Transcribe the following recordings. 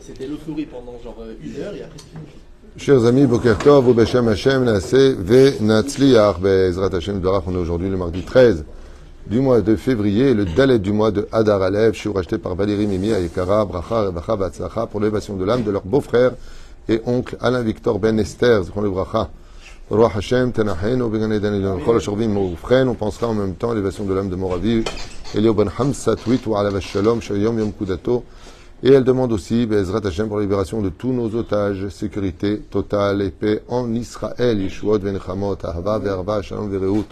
C'était l'euphorie pendant genre 1 heure et après c'est fini. Chers amis, Boker Tov, ou Beshem Hashem, Naaseh ve Natzliach, Be'ezrat Hashem Barach. On est aujourd'hui le mardi 13 du mois de février, le Dalet du mois de Hadar Alev, shiur acheté par Valérie Mimi Ayekara, Bracha, Revacha, Vatzlacha, pour l'élévation de l'âme de leur beau-frère et oncle Alain Victor Ben Esther, Zikron le Bracha. Roi Hashem, Tenachenu, Began Eden Elon, Chol Ashorvim, Moufren. On pensera en même temps à l'élévation de l'âme de Moravi, Elio Ben Hamsat, ou Alav Shalom, Shayom Yom Kudato. Et elle demande aussi, Be'ezrat Hashem, pour la libération de tous nos otages, sécurité totale et paix en Israël, Yeshuot, Venechamot, Ahava, Verva, Shalom, Vereut.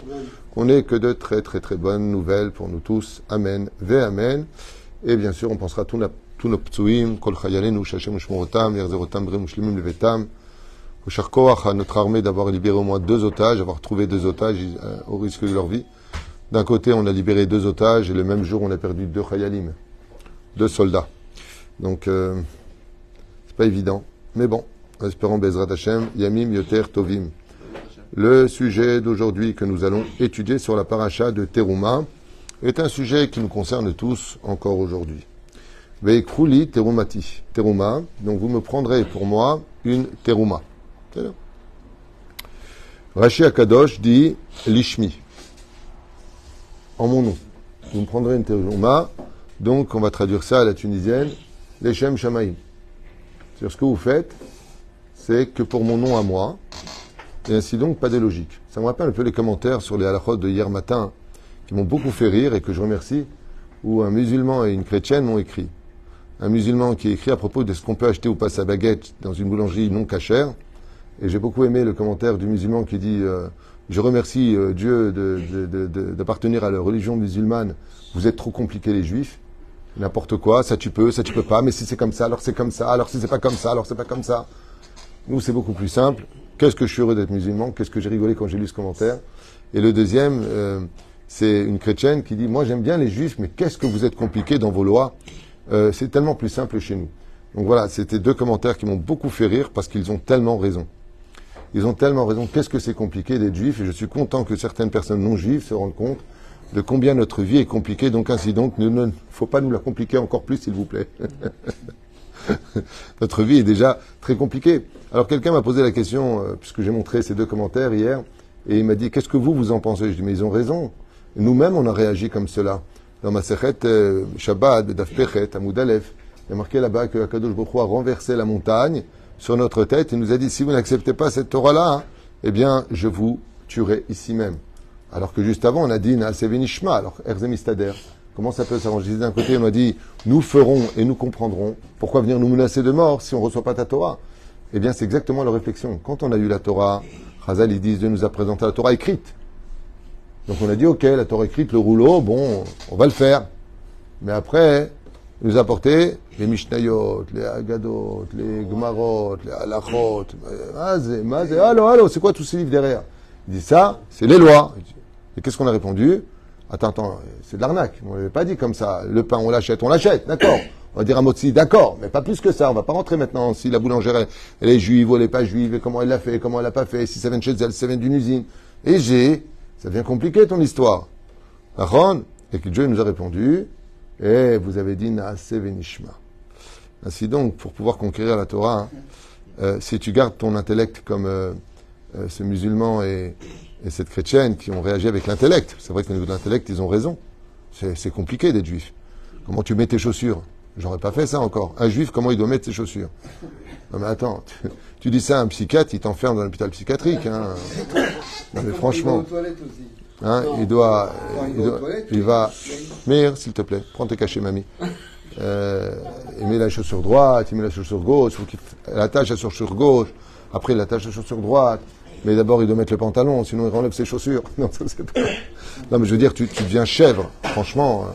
Qu'on n'ait que de très très très bonnes nouvelles pour nous tous. Amen, Amen. Et bien sûr, on pensera à tous nos ptsuim, Kol Chayalenu, Shachem, Ushmorotam, Yerzerotam, Brem, Ushlimim, Levetam. Au Koach, à notre armée d'avoir libéré au moins 2 otages, avoir trouvé 2 otages au risque de leur vie. D'un côté, on a libéré 2 otages et le même jour, on a perdu 2 Chayalim, 2 soldats. Donc, c'est pas évident. Mais bon, en espérant Bezrat Hashem, Yamim Yoter Tovim. Le sujet d'aujourd'hui que nous allons étudier sur la paracha de Teruma est un sujet qui nous concerne tous encore aujourd'hui. Veikrouli Terumati. Teruma. Donc, vous me prendrez pour moi une Teruma. C'est là. Rashi Akadosh dit Lishmi. En mon nom. Vous me prendrez une Teruma. Donc, on va traduire ça à la tunisienne. Leshem Shamaim. C'est-à-dire, ce que vous faites, c'est que pour mon nom à moi, et ainsi donc, pas de logique. Ça me rappelle un peu les commentaires sur les halachot de hier matin, qui m'ont beaucoup fait rire et que je remercie, où un musulman et une chrétienne m'ont écrit. Un musulman qui écrit à propos de ce qu'on peut acheter ou pas sa baguette dans une boulangerie non cachère. Et j'ai beaucoup aimé le commentaire du musulman qui dit je remercie Dieu d'appartenir à la religion musulmane. Vous êtes trop compliqués les juifs. N'importe quoi, ça tu peux pas, mais si c'est comme ça, alors c'est comme ça, alors si c'est pas comme ça, alors c'est pas comme ça. Nous, c'est beaucoup plus simple. Qu'est-ce que je suis heureux d'être musulman, qu'est-ce que j'ai rigolé quand j'ai lu ce commentaire. Et le deuxième, c'est une chrétienne qui dit, moi j'aime bien les juifs, mais qu'est-ce que vous êtes compliqués dans vos lois, c'est tellement plus simple chez nous. Donc voilà, c'était 2 commentaires qui m'ont beaucoup fait rire parce qu'ils ont tellement raison. Ils ont tellement raison, qu'est-ce que c'est compliqué d'être juif, et je suis content que certaines personnes non juives se rendent compte de combien notre vie est compliquée, donc ainsi donc, il ne faut pas nous la compliquer encore plus, s'il vous plaît. Notre vie est déjà très compliquée. Alors quelqu'un m'a posé la question, puisque j'ai montré ces 2 commentaires hier, et il m'a dit, qu'est-ce que vous en pensez? Je dis, mais ils ont raison. Nous-mêmes, on a réagi comme cela. Dans ma Sechet Shabbat, Bedaf Pechet, Amoud Aleph, il y a marqué là-bas que Akadosh Baruch Hu a renversé la montagne sur notre tête, et nous a dit, si vous n'acceptez pas cette Torah-là, eh bien, je vous tuerai ici même. Alors que juste avant, on a dit Naaseh Venishma. Alors, Erzem Istader. Comment ça peut s'arranger? D'un côté, on a dit nous ferons et nous comprendrons. Pourquoi venir nous menacer de mort si on ne reçoit pas ta Torah? Eh bien, c'est exactement leur réflexion. Quand on a eu la Torah, Chazal, ils disent Dieu nous a présenté la Torah écrite. Donc on a dit ok, la Torah écrite, le rouleau, bon, on va le faire. Mais après, il nous a apporté les Mishnayot, les Agadot, les Gemarot, les Halachot. Allô, c'est quoi tous ces livres derrière? Il dit ça, c'est les lois. Et qu'est-ce qu'on a répondu? Attends, c'est de l'arnaque. On ne l'avait pas dit comme ça. Le pain, on l'achète, d'accord. On va dire à Motsi, d'accord, mais pas plus que ça. On va pas rentrer maintenant si la boulangère, elle est juive ou elle n'est pas juive, et comment elle l'a fait, comment elle l'a pas fait, si ça vient de chez elle, si ça vient d'une usine. Et ça devient compliqué ton histoire. Aaron, et que Dieu nous a répondu, et vous avez dit Naaseh Venishma. Ainsi donc, pour pouvoir conquérir la Torah, si tu gardes ton intellect comme ce musulman et cette chrétienne qui ont réagi avec l'intellect. C'est vrai qu'au niveau de l'intellect, ils ont raison. C'est compliqué d'être juif. Comment tu mets tes chaussures? J'aurais pas fait ça encore. Un juif, comment il doit mettre ses chaussures? Non mais attends, tu dis ça à un psychiatre, il t'enferme dans l'hôpital psychiatrique. Hein. Non mais franchement, hein, il va... Meir, s'il te plaît, prends tes cachets, mamie. Il met la chaussure droite, il met la chaussure gauche, il faut qu'il attache la chaussure gauche, après il attache la chaussure droite. Mais d'abord, il doit mettre le pantalon, sinon il enlève ses chaussures. Non, ça, c'est pas... non mais je veux dire, tu deviens chèvre, franchement.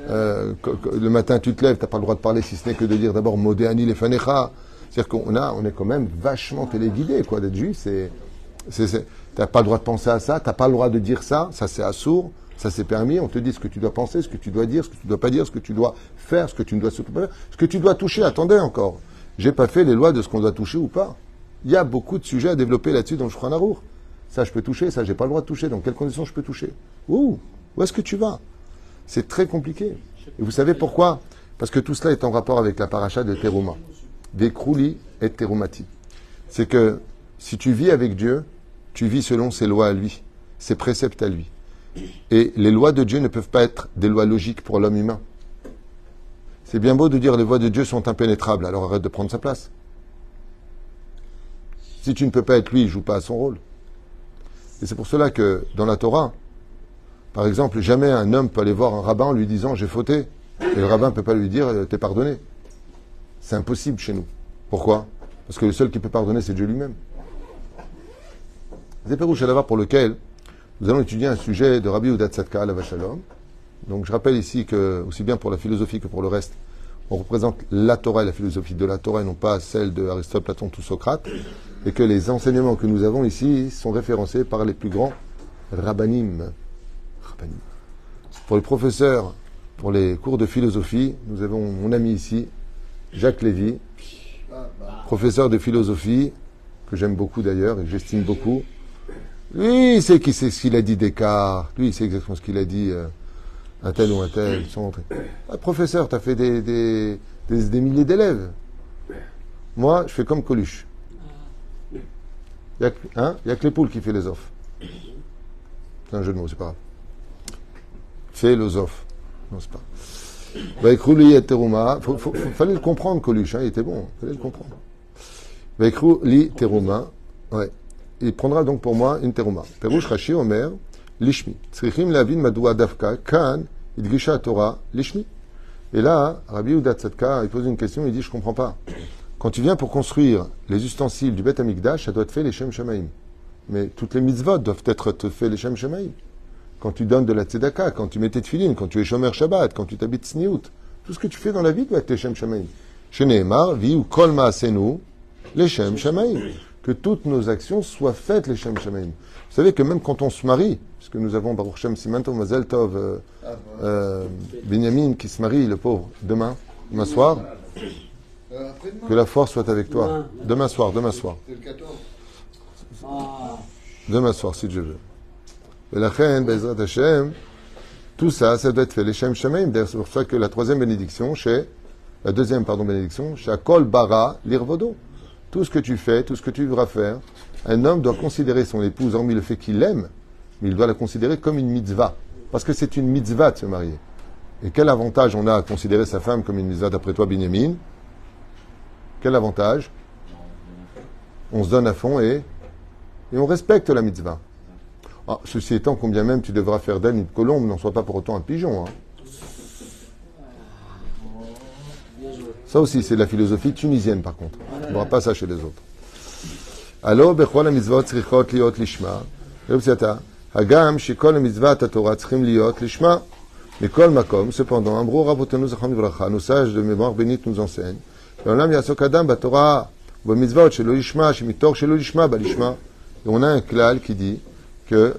Le matin, tu te lèves, tu n'as pas le droit de parler, si ce n'est que de dire d'abord Modéani les Fanecha. C'est-à-dire qu'on est quand même vachement téléguidé, quoi, d'être juif. Tu n'as pas le droit de penser à ça, tu n'as pas le droit de dire ça, ça c'est assourd, ça c'est permis. On te dit ce que tu dois penser, ce que tu dois dire, ce que tu ne dois pas dire, ce que tu dois faire, ce que tu ne dois surtout pas faire, ce que tu dois toucher. Attendez encore, j'ai pas fait les lois de ce qu'on doit toucher ou pas. Il y a beaucoup de sujets à développer là-dessus dans le Shulchan Aruch. Ça, je peux toucher, ça, j'ai pas le droit de toucher. Dans quelles conditions je peux toucher? Où est-ce que tu vas? C'est très compliqué. Et vous savez pourquoi? Parce que tout cela est en rapport avec la paracha de Teruma. Vekruli et Terumati. C'est que si tu vis avec Dieu, tu vis selon ses lois à lui, ses préceptes à lui. Et les lois de Dieu ne peuvent pas être des lois logiques pour l'homme humain. C'est bien beau de dire les lois de Dieu sont impénétrables, alors arrête de prendre sa place. Si tu ne peux pas être lui, il ne joue pas à son rôle. Et c'est pour cela que dans la Torah, par exemple, jamais un homme peut aller voir un rabbin en lui disant j'ai fauté. Et le rabbin ne peut pas lui dire t'es pardonné. C'est impossible chez nous. Pourquoi? Parce que le seul qui peut pardonner, c'est Dieu lui-même. C'est Pérouche Alavar pour lequel nous allons étudier un sujet de Rabbi Yehuda Tzadka, Alav Shalom. Donc je rappelle ici que, aussi bien pour la philosophie que pour le reste, on représente la Torah et la philosophie de la Torah et non pas celle de Aristote, Platon, tout Socrate, et que les enseignements que nous avons ici sont référencés par les plus grands rabbanim. Pour les professeurs, pour les cours de philosophie, nous avons mon ami ici, Jacques Lévy, professeur de philosophie, que j'aime beaucoup d'ailleurs et que j'estime beaucoup. Lui, il sait ce qu'il a dit Descartes, lui, il sait exactement ce qu'il a dit un tel ou un tel. Professeur, tu as fait des milliers d'élèves. Moi, je fais comme Coluche. Il y a que les poules qui fait les offres. C'est un jeu de mots, c'est pas grave. Philosophe. Non, c'est pas. Vaikruli et Teruma. Fallait le comprendre, Coluche, il était bon. Fallait le comprendre. Vaikruli Teruma. Ouais. Il prendra donc pour moi une Teruma. Perouche Rashi Omer, Lishmi. Tzrichim Lavin Madoua Davka, Kan, Idgisha Torah, Lishmi. Et là, Rabbi Yehuda Tzadka, il pose une question, il dit je comprends pas. Quand tu viens pour construire les ustensiles du Beth Amikdash, ça doit être fait les Shem Shamaim. Mais toutes les mitzvot doivent être faites les Shem Shamaim. Quand tu donnes de la tzedaka, quand tu mets tes tefilines, quand tu es shomer Shabbat, quand tu t'habites sniout, tout ce que tu fais dans la vie doit être les Shem Shamaim. Chez Nehemar, vi ou kol ma'asenu, les Shem Shamaim. Que toutes nos actions soient faites les Shem Shamaim. Vous savez que même quand on se marie, puisque nous avons Baruch Shem Simanto Mazel Tov, Benjamin qui se marie, le pauvre, demain soir, que la force soit avec toi. Demain soir. C'est le 14. Demain soir, si Dieu veut. Et la reine, Bezrat Hashem, tout ça, ça doit être fait les Shem Shamaim. D'ailleurs, c'est pour ça que la deuxième bénédiction, chez Akol Bara Lirvodo. Tout ce que tu fais, tout ce que tu voudras faire, un homme doit considérer son épouse, hormis le fait qu'il l'aime, mais il doit la considérer comme une mitzvah. Parce que c'est une mitzvah de se marier. Et quel avantage on a à considérer sa femme comme une mitzvah d'après toi, Binyamin? Quel avantage? On se donne à fond et on respecte la mitzvah. Ah, ceci étant, combien même tu devras faire d'elle une colombe, n'en sois pas pour autant un pigeon. Ça aussi, c'est de la philosophie tunisienne, par contre. On n'aura pas ça chez les autres. Alors, bechol mitzvot tzrichot liot lishma. Hagam shekol mitzvot Torah tzrichim liot lishma. Mikol makom. Cependant, Amro Rabotenu Zachon Livracha, nos sages de mémoire bénite nous enseignent. L'olam yasok adam baTorah b'mitzvot shelo lishma shemitor shelo lishma balishma. Et on a un klal qui dit que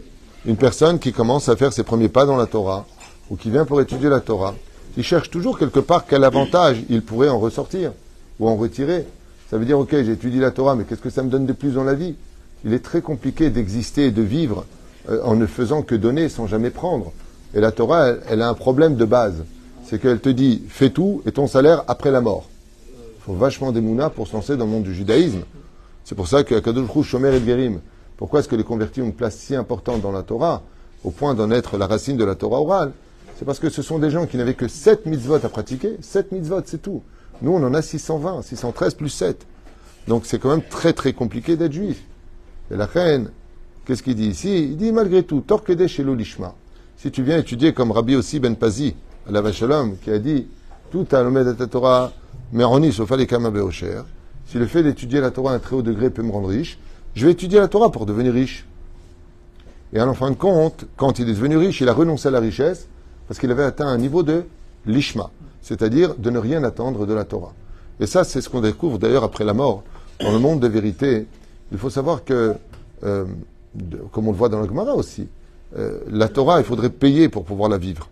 une personne qui commence à faire ses premiers pas dans la Torah ou qui vient pour étudier la Torah, il cherche toujours quelque part quel avantage il pourrait en ressortir ou en retirer. Ça veut dire, ok, j'ai étudié la Torah, mais qu'est-ce que ça me donne de plus dans la vie? Il est très compliqué d'exister et de vivre en ne faisant que donner sans jamais prendre. Et la Torah, elle a un problème de base. C'est qu'elle te dit, fais tout et ton salaire après la mort. Il faut vachement d'émouna pour se lancer dans le monde du judaïsme. C'est pour ça que Kadosh Hu Shomer et Gerim. Pourquoi est-ce que les convertis ont une place si importante dans la Torah, au point d'en être la racine de la Torah orale? C'est parce que ce sont des gens qui n'avaient que 7 mitzvot à pratiquer. 7 mitzvot, c'est tout. Nous, on en a 620, 613 plus 7. Donc, c'est quand même très, très compliqué d'être juif. Et la reine, qu'est-ce qu'il dit ici? Il dit, malgré tout, Torkede Shelo Lishma. Si tu viens étudier comme Rabbi Ossi Ben Pazi, à la Vachalom, qui a dit, tout à l'Omed à Torah, Meroni, sauf les Kama Beocher. Si le fait d'étudier la Torah à un très haut degré peut me rendre riche, je vais étudier la Torah pour devenir riche. Et en fin de compte, quand il est devenu riche, il a renoncé à la richesse, parce qu'il avait atteint un niveau de lishma, c'est-à-dire de ne rien attendre de la Torah. Et ça, c'est ce qu'on découvre d'ailleurs après la mort. Dans le monde de vérité, il faut savoir que, comme on le voit dans la Gemara aussi, la Torah, il faudrait payer pour pouvoir la vivre.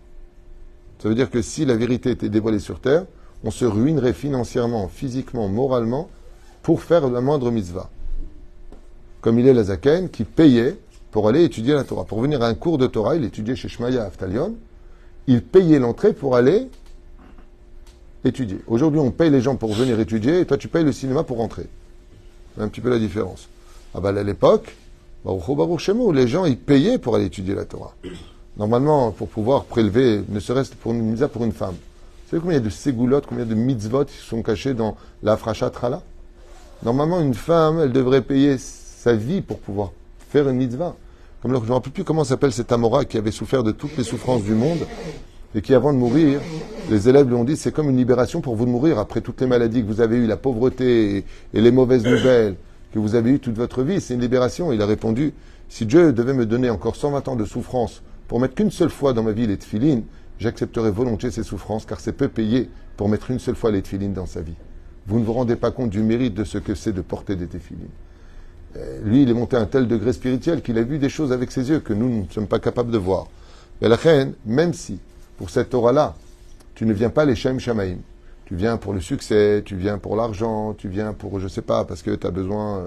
Ça veut dire que si la vérité était dévoilée sur terre, on se ruinerait financièrement, physiquement, moralement, pour faire la moindre mitzvah. Comme il est la Zaken, qui payait pour aller étudier la Torah. Pour venir à un cours de Torah, il étudiait chez Shmaya Aftalion, il payait l'entrée pour aller étudier. Aujourd'hui, on paye les gens pour venir étudier, et toi, tu payes le cinéma pour rentrer. C'est un petit peu la différence. Ah bah, à l'époque, les gens, ils payaient pour aller étudier la Torah. Normalement, pour pouvoir prélever, ne serait-ce pour une mitzvah pour une femme. Vous savez combien il y a de ségoulottes, combien de mitzvot qui sont cachés dans la frachat trala? Normalement, une femme, elle devrait payer sa vie pour pouvoir faire une mitzvah. Comme je ne me rappelle plus comment s'appelle cet Amora qui avait souffert de toutes les souffrances du monde et qui, avant de mourir, les élèves lui ont dit, c'est comme une libération pour vous de mourir après toutes les maladies que vous avez eues, la pauvreté et les mauvaises nouvelles que vous avez eues toute votre vie. C'est une libération. Il a répondu, si Dieu devait me donner encore 120 ans de souffrance pour mettre qu'une seule fois dans ma vie les tefilines, j'accepterais volontiers ces souffrances, car c'est peu payé pour mettre une seule fois les tefilines dans sa vie. Vous ne vous rendez pas compte du mérite de ce que c'est de porter des tefilines. Lui, il est monté à un tel degré spirituel qu'il a vu des choses avec ses yeux que nous ne sommes pas capables de voir. Mais la reine, même si, pour cette Torah-là, tu ne viens pas les Shem Shamaim, tu viens pour le succès, tu viens pour l'argent, tu viens pour, je sais pas, parce que tu as besoin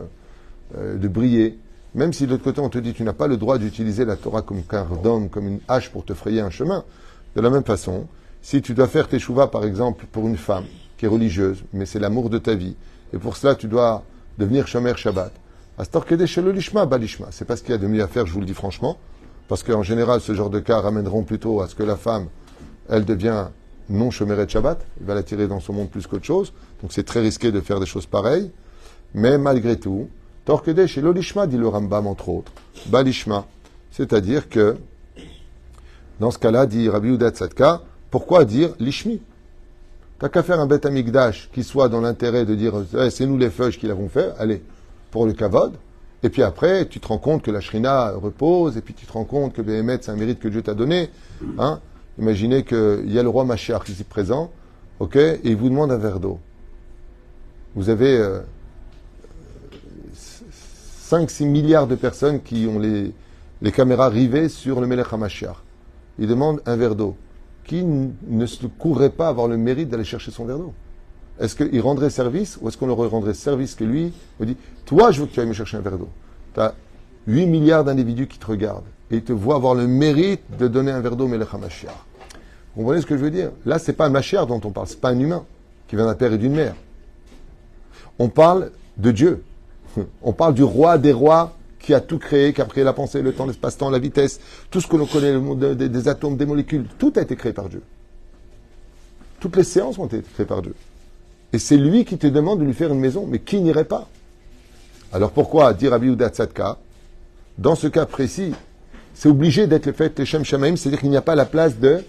de briller, même si de l'autre côté on te dit tu n'as pas le droit d'utiliser la Torah comme cardom, comme une hache pour te frayer un chemin, de la même façon, si tu dois faire tes chouvas par exemple pour une femme qui est religieuse, mais c'est l'amour de ta vie, et pour cela tu dois devenir Shomer Shabbat, Astorkede Shelo Lishma Balishma, c'est pas ce qu'il y a de mieux à faire, je vous le dis franchement, parce qu'en général ce genre de cas ramèneront plutôt à ce que la femme, elle devient non Shomeret Shabbat, il va l'attirer dans son monde plus qu'autre chose, donc c'est très risqué de faire des choses pareilles, mais malgré tout, Torkede Shelo Lishma, dit le Rambam entre autres, Balishma, c'est-à-dire que dans ce cas-là, dit Rabbi Yehuda Tzadka, pourquoi dire Lishmi? T'as qu'à faire un Beth Amikdash qui soit dans l'intérêt de dire c'est nous les feuilles qui l'avons fait, allez, pour le Kavod, et puis après, tu te rends compte que la Shrina repose, et puis tu te rends compte que Béhémet, c'est un mérite que Dieu t'a donné. Hein? Imaginez qu'il y a le roi Mashiach ici présent, ok, et il vous demande un verre d'eau. Vous avez 5-6 milliards de personnes qui ont les caméras rivées sur le Melech HaMashiach. Il demande un verre d'eau. Qui ne se courrait pas avoir le mérite d'aller chercher son verre d'eau? Est-ce qu'il rendrait service ou est-ce qu'on leur rendrait service que lui me dit, toi, je veux que tu ailles me chercher un verre d'eau. Tu as 8 milliards d'individus qui te regardent et ils te voient avoir le mérite de donner un verre d'eau Melech HaMashiach. Vous comprenez ce que je veux dire? Là, c'est pas un Mashiach dont on parle, c'est pas un humain qui vient d'un père et d'une mère. On parle de Dieu. On parle du roi des rois qui a tout créé, qui a créé la pensée, le temps, l'espace-temps, la vitesse, tout ce que l'on connaît, le monde des atomes, des molécules, tout a été créé par Dieu. Toutes les séances ont été créées par Dieu. Et c'est lui qui te demande de lui faire une maison, mais qui n'irait pas? Alors pourquoi dire Rabbi Yehuda Tzadka, dans ce cas précis, c'est obligé d'être le fait Shem Shamaim, c'est-à-dire qu'il n'y a pas la place de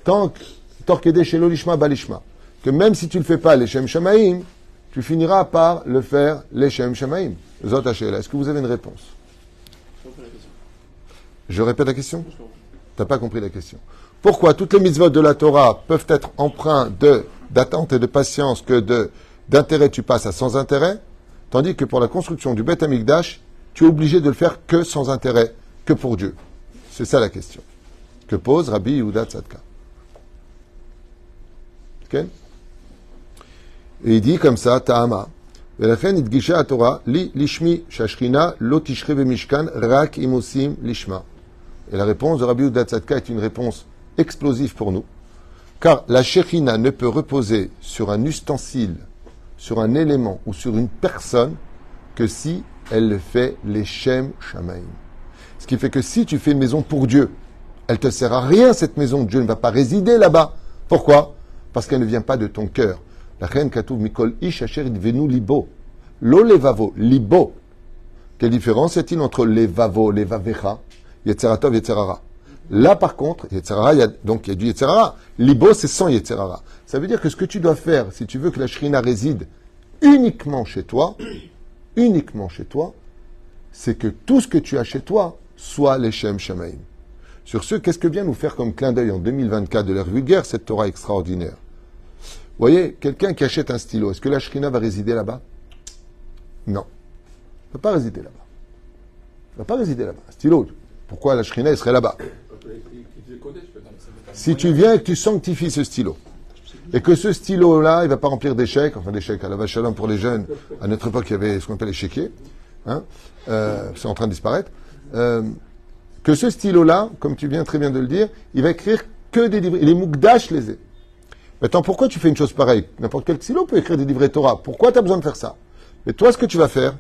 Torkede Shelo Lishma Balishma. Que même si tu ne le fais pas les Shem Shamaim, tu finiras par le faire les Shem Shamaim. Zot Hashela. Est-ce que vous avez une réponse? Je répète la question? Tu n'as pas compris la question. Pourquoi toutes les mitzvot de la Torah peuvent être empreints d'attente et de patience que d'intérêt tu passes à sans intérêt, tandis que pour la construction du Beth Amikdash, tu es obligé de le faire que sans intérêt, que pour Dieu. C'est ça la question que pose Rabbi Yehuda Tzadka. Ok? Et il dit comme ça, Ta'ama. ולכן הדגישה התורה, לי לשמי, שהשכינה לא תשרה במשכן רק אם עושים לשמה. Et la réponse de Rabbi Yehuda Tzadka est une réponse explosive pour nous, car la Shekhinah ne peut reposer sur un ustensile, sur un élément ou sur une personne que si elle le fait les Shem Shamaim. Ce qui fait que si tu fais une maison pour Dieu, elle te sert à rien cette maison, Dieu ne va pas résider là-bas. Pourquoi? Parce qu'elle ne vient pas de ton cœur. La reine Katouv Mikol Ish Asher Idvenu Libo. Lo Levavo, Libo. Quelle différence y a-t-il entre Levavo, Levavecha, Yetzeratov, Yetzerara? Là, par contre, Yetzerara, il y a du Yetzerara. Libo, c'est sans Yetzerara. Ça veut dire que ce que tu dois faire, si tu veux que la Shrina réside uniquement chez toi, c'est que tout ce que tu as chez toi soit les Shem Shamaim. Sur ce, qu'est-ce que vient nous faire comme clin d'œil en 2024 de l'ère vulgaire, cette Torah extraordinaire? Vous voyez, quelqu'un qui achète un stylo, est-ce que la Shrina va résider là-bas? Non. Elle ne va pas résider là-bas. Elle ne va pas résider là-bas. Un stylo, pourquoi la Shrina serait là-bas? Si tu viens et que tu sanctifies ce stylo, et que ce stylo-là, il ne va pas remplir d'échecs, enfin d'échecs à la vache shalom pour les jeunes, à notre époque, il y avait ce qu'on appelle les chéquiers, hein, c'est en train de disparaître, que ce stylo-là, comme tu viens très bien de le dire, il va écrire que des livres, et les Mukdash les est. Maintenant, pourquoi tu fais une chose pareille? N'importe quel tzilo peut écrire des livrets Torah. Pourquoi tu as besoin de faire ça? Mais toi, ce que tu vas faire,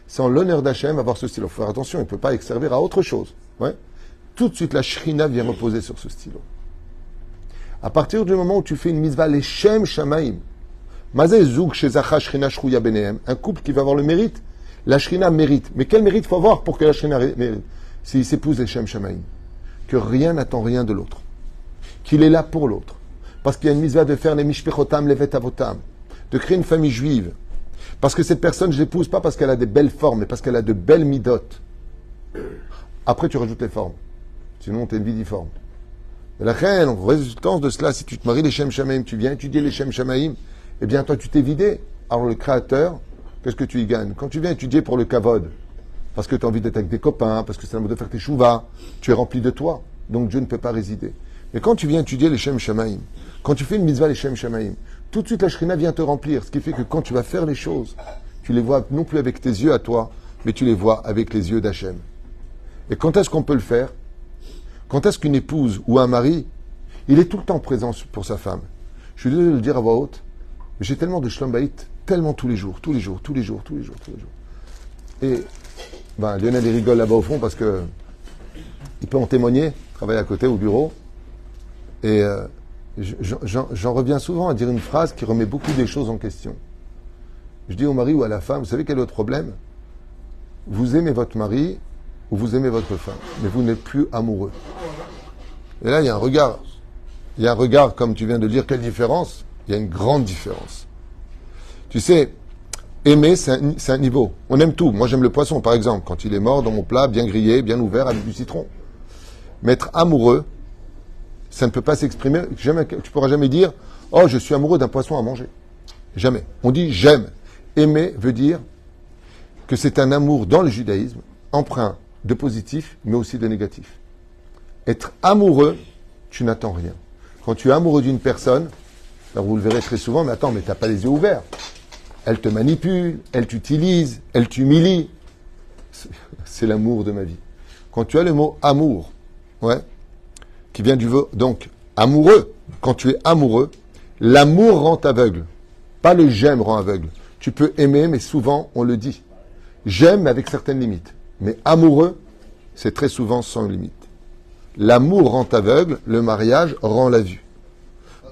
c'est en l'honneur d'Hachem avoir ce stylo. Il faut faire attention, il ne peut pas servir à autre chose. Ouais. Tout de suite, la Shrina vient reposer sur ce stylo. À partir du moment où tu fais une mitzvah, les Shem Shamaim, Mazé Zouk Shezacha Shrina Shrouya Benehem, un couple qui va avoir le mérite, la Shrina mérite. Mais quel mérite faut avoir pour que la Shrina mérite? S'il s'épouse les Shem Shamaim, que rien n'attend rien de l'autre, qu'il est là pour l'autre. Parce qu'il y a une mitzvah de faire les mishpechotam, les vetavotam, de créer une famille juive. Parce que cette personne, je l'épouse pas parce qu'elle a des belles formes, mais parce qu'elle a de belles midotes. Après, tu rajoutes les formes. Sinon, tu es une vie difforme. Et la reine, en résultance de cela, si tu te maries les Shem Shamaim, tu viens étudier les Shem Shamaim, eh bien, toi, tu t'es vidé. Alors, le créateur, qu'est-ce que tu y gagnes? Quand tu viens étudier pour le kavod, parce que tu as envie d'être avec des copains, parce que c'est la mode de faire tes chouvas, tu es rempli de toi. Donc, Dieu ne peut pas résider. Mais quand tu viens étudier les Shem Shamaim, quand tu fais une mitzvah les Shem Shamaim, tout de suite la Shrina vient te remplir. Ce qui fait que quand tu vas faire les choses, tu les vois non plus avec tes yeux à toi, mais tu les vois avec les yeux d'Hachem. Et quand est-ce qu'on peut le faire? Quand est-ce qu'une épouse ou un mari, il est tout le temps présent pour sa femme? Je suis désolé de le dire à voix haute, mais j'ai tellement de shlom bayit, tellement tous les jours. Et Lionel il rigole là-bas au fond parce que il peut en témoigner, travaille à côté au bureau. Et j'en reviens souvent à dire une phrase qui remet beaucoup des choses en question. Je dis au mari ou à la femme, vous savez quel est votre problème? Vous aimez votre mari ou vous aimez votre femme, mais vous n'êtes plus amoureux. Et là, il y a un regard. Il y a un regard, comme tu viens de dire, quelle différence? Il y a une grande différence. Tu sais, aimer, c'est un niveau. On aime tout. Moi, j'aime le poisson, par exemple, quand il est mort dans mon plat, bien grillé, bien ouvert, avec du citron. Mais être amoureux, ça ne peut pas s'exprimer. Jamais, tu ne pourras jamais dire « Oh, je suis amoureux d'un poisson à manger ». Jamais. On dit « j'aime ». Aimer veut dire que c'est un amour dans le judaïsme, empreint de positif, mais aussi de négatif. Être amoureux, tu n'attends rien. Quand tu es amoureux d'une personne, alors vous le verrez très souvent, mais attends, mais tu n'as pas les yeux ouverts. Elle te manipule, elle t'utilise, elle t'humilie. C'est l'amour de ma vie. Quand tu as le mot amour, ouais, qui vient du mot, donc, amoureux, quand tu es amoureux, l'amour rend aveugle. Pas le j'aime rend aveugle. Tu peux aimer, mais souvent, on le dit. J'aime, mais avec certaines limites. Mais amoureux, c'est très souvent sans limite. L'amour rend aveugle, le mariage rend la vue.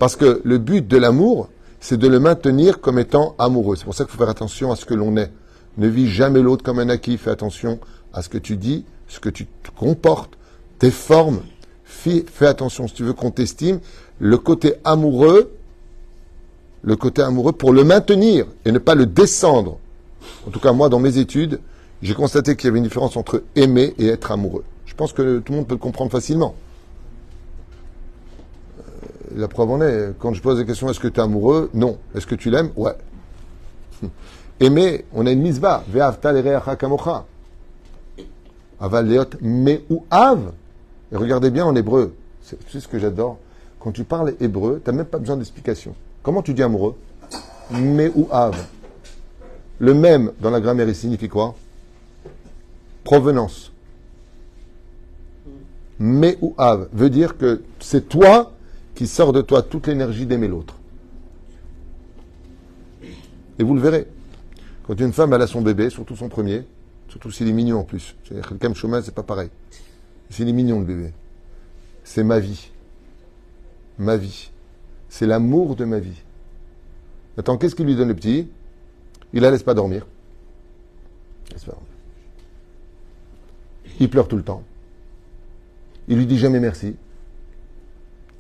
Parce que le but de l'amour, c'est de le maintenir comme étant amoureux. C'est pour ça qu'il faut faire attention à ce que l'on est. Ne vis jamais l'autre comme un acquis. Fais attention à ce que tu dis, ce que tu te comportes, tes formes. Fais attention, si tu veux qu'on t'estime, le côté amoureux pour le maintenir et ne pas le descendre. En tout cas, moi, dans mes études, j'ai constaté qu'il y avait une différence entre aimer et être amoureux. Je pense que tout le monde peut le comprendre facilement. La preuve en est, quand je pose la question, est-ce que tu es amoureux? Non. Est-ce que tu l'aimes? Ouais. Aimer, on a une mitzvah. Ve'avta l'ereacha kamocha. Aval leot me'u'av. Et regardez bien en hébreu. C'est ce que j'adore. Quand tu parles hébreu, tu n'as même pas besoin d'explication. Comment tu dis amoureux? Me'u'av. Le même dans la grammaire, il signifie quoi? Provenance. Me'u'av veut dire que c'est toi qui sort de toi toute l'énergie d'aimer l'autre. Et vous le verrez. Quand une femme elle a son bébé, surtout son premier, surtout s'il est mignon en plus. Quelqu'un de chômage, c'est pas pareil. S'il est mignon le bébé. C'est ma vie. Ma vie. C'est l'amour de ma vie. Attends, qu'est-ce qu'il lui donne le petit? Il la laisse pas dormir. Laisse pas dormir. Il pleure tout le temps. Il lui dit jamais merci.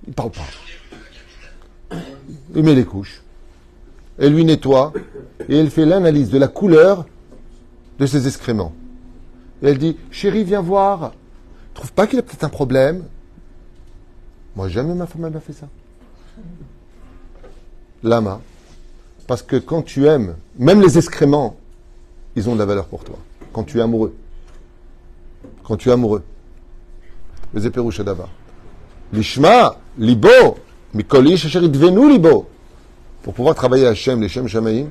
Il parle pas. Il met les couches. Elle lui nettoie. Et elle fait l'analyse de la couleur de ses excréments. Et elle dit, chérie, viens voir. Trouve pas qu'il a peut-être un problème? Moi, jamais ma femme m'a fait ça. Lama. Parce que quand tu aimes, même les excréments, ils ont de la valeur pour toi. Quand tu es amoureux. Quand tu es amoureux. Les éperouches d'Ava. Lishma, libo, mikolish, asher idvenu libo. Pour pouvoir travailler à Hachem, les Shem Shamaim,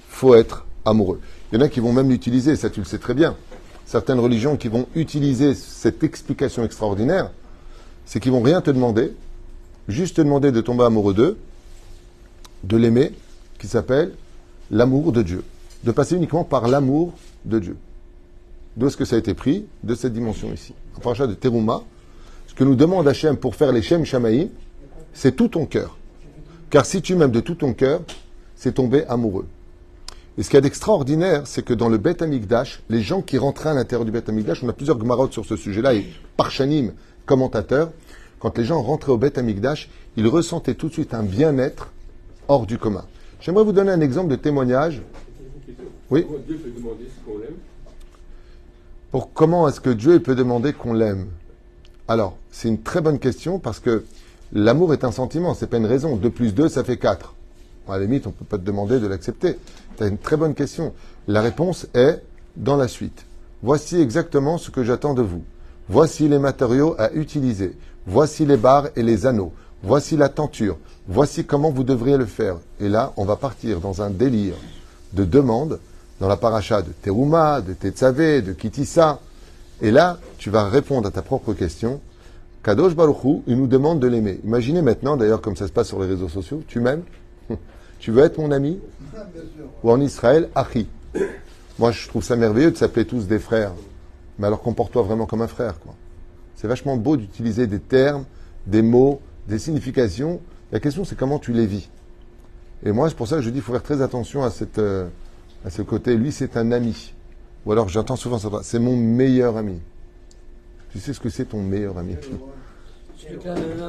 faut être amoureux. Il y en a qui vont même l'utiliser, ça tu le sais très bien. Certaines religions qui vont utiliser cette explication extraordinaire, c'est qu'ils vont rien te demander, juste te demander de tomber amoureux d'eux, de l'aimer, qui s'appelle l'amour de Dieu. De passer uniquement par l'amour de Dieu. D'où est-ce que ça a été pris? De cette dimension ici. En paracha de Teruma, ce que nous demande Hachem pour faire les Shem Shamaïm, c'est tout ton cœur. Car si tu m'aimes de tout ton cœur, c'est tomber amoureux. Et ce qu'il y a d'extraordinaire, c'est que dans le Beth Amikdash, les gens qui rentraient à l'intérieur du Beth Amikdash, on a plusieurs Gemarot sur ce sujet-là, et Parchanim, commentateurs, quand les gens rentraient au Beth Amikdash, ils ressentaient tout de suite un bien-être hors du commun. J'aimerais vous donner un exemple de témoignage. Oui. Comment Dieu peut demander ce qu'on l'aime? Comment est-ce que Dieu peut demander qu'on l'aime? Alors, c'est une très bonne question parce que l'amour est un sentiment, c'est pas une raison. 2 plus 2, ça fait 4. À la limite, on ne peut pas te demander de l'accepter. C'est une très bonne question. La réponse est dans la suite. Voici exactement ce que j'attends de vous. Voici les matériaux à utiliser. Voici les barres et les anneaux. Voici la tenture. Voici comment vous devriez le faire. Et là, on va partir dans un délire de demande dans la paracha de Teruma, de Tetzavé, de Kitissa. Et là, tu vas répondre à ta propre question. Kadosh Baruch Hu, il nous demande de l'aimer. Imaginez maintenant, d'ailleurs, comme ça se passe sur les réseaux sociaux, tu m'aimes? Tu veux être mon ami? Ou en Israël, Achi. Moi, je trouve ça merveilleux de s'appeler tous des frères. Mais alors comporte-toi vraiment comme un frère, quoi. C'est vachement beau d'utiliser des termes, des mots, des significations. La question, c'est comment tu les vis. Et moi, c'est pour ça que je dis qu'il faut faire très attention à ce côté. Lui, c'est un ami. Ou alors, j'entends souvent ça. C'est mon meilleur ami. Tu sais ce que c'est ton meilleur ami?